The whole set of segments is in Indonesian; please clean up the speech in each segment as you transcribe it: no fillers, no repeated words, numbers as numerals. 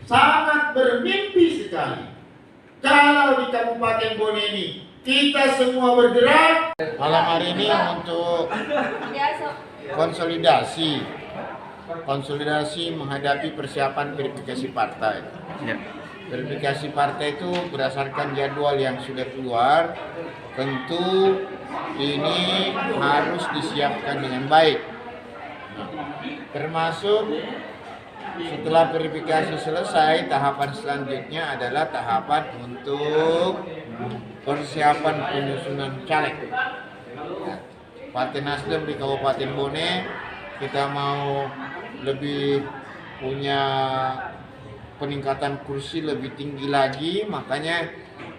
sangat bermimpi sekali kalau di Kabupaten Bone ini kita semua bergerak malam hari ini untuk konsolidasi menghadapi persiapan verifikasi partai. Ya. Verifikasi partai itu berdasarkan jadwal yang sudah keluar, tentu ini harus disiapkan dengan baik. Nah, termasuk setelah verifikasi selesai, tahapan selanjutnya adalah tahapan untuk persiapan penyusunan caleg. Nah, Partai Nasdem di Kabupaten Bone kita mau lebih punya peningkatan kursi lebih tinggi lagi, makanya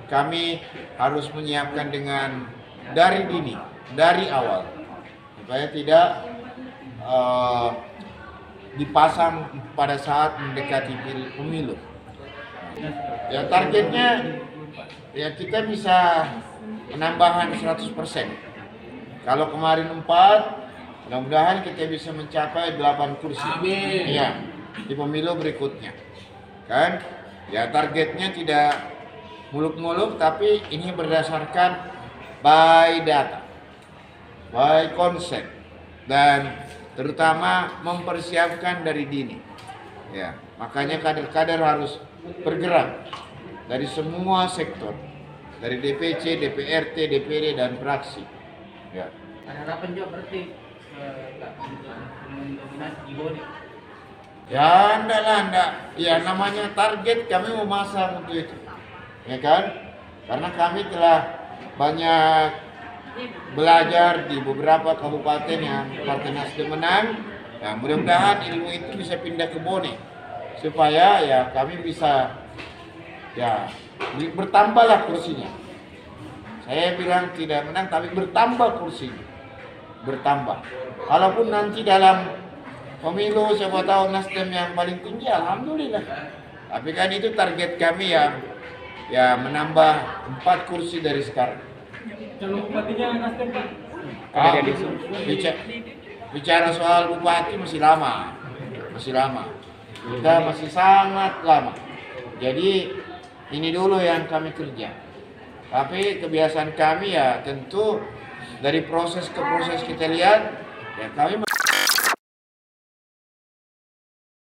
kami harus menyiapkan dengan dari dini, dari awal, supaya tidak dipasang pada saat mendekati pemilu. Ya targetnya ya kita bisa penambahan 100%. Kalau kemarin 4, mudah-mudahan kita bisa mencapai 8 kursi. Ya, di pemilu berikutnya. Kan? Ya targetnya tidak muluk-muluk, tapi ini berdasarkan by data, by konsep, dan terutama mempersiapkan dari dini. Ya, makanya kader-kader harus bergerak dari semua sektor, dari DPC, DPRT, DPD dan fraksi. Ya. Ada harapan juga berarti mendominasi di Bone. Ya enggak. Ya namanya target kami memasang untuk itu. Ya kan? Karena kami telah banyak belajar di beberapa kabupaten yang Partai Nasdem menang. Ya, mudah-mudahan ilmu itu bisa pindah ke Bone supaya ya kami bisa ya bertambahlah kursinya. Saya bilang tidak menang tapi bertambah kursinya. Bertambah. Kalaupun nanti dalam pemilu siapa tahu Nasdem yang paling tinggi, alhamdulillah. Tapi kan itu target kami yang ya menambah 4 kursi dari sekarang. Calon bupatinya Nasdem Pak. Bicara soal bupati masih lama. Kita masih sangat lama. Jadi ini dulu yang kami kerja. Tapi kebiasaan kami ya tentu dari proses ke proses kita lihat ya kami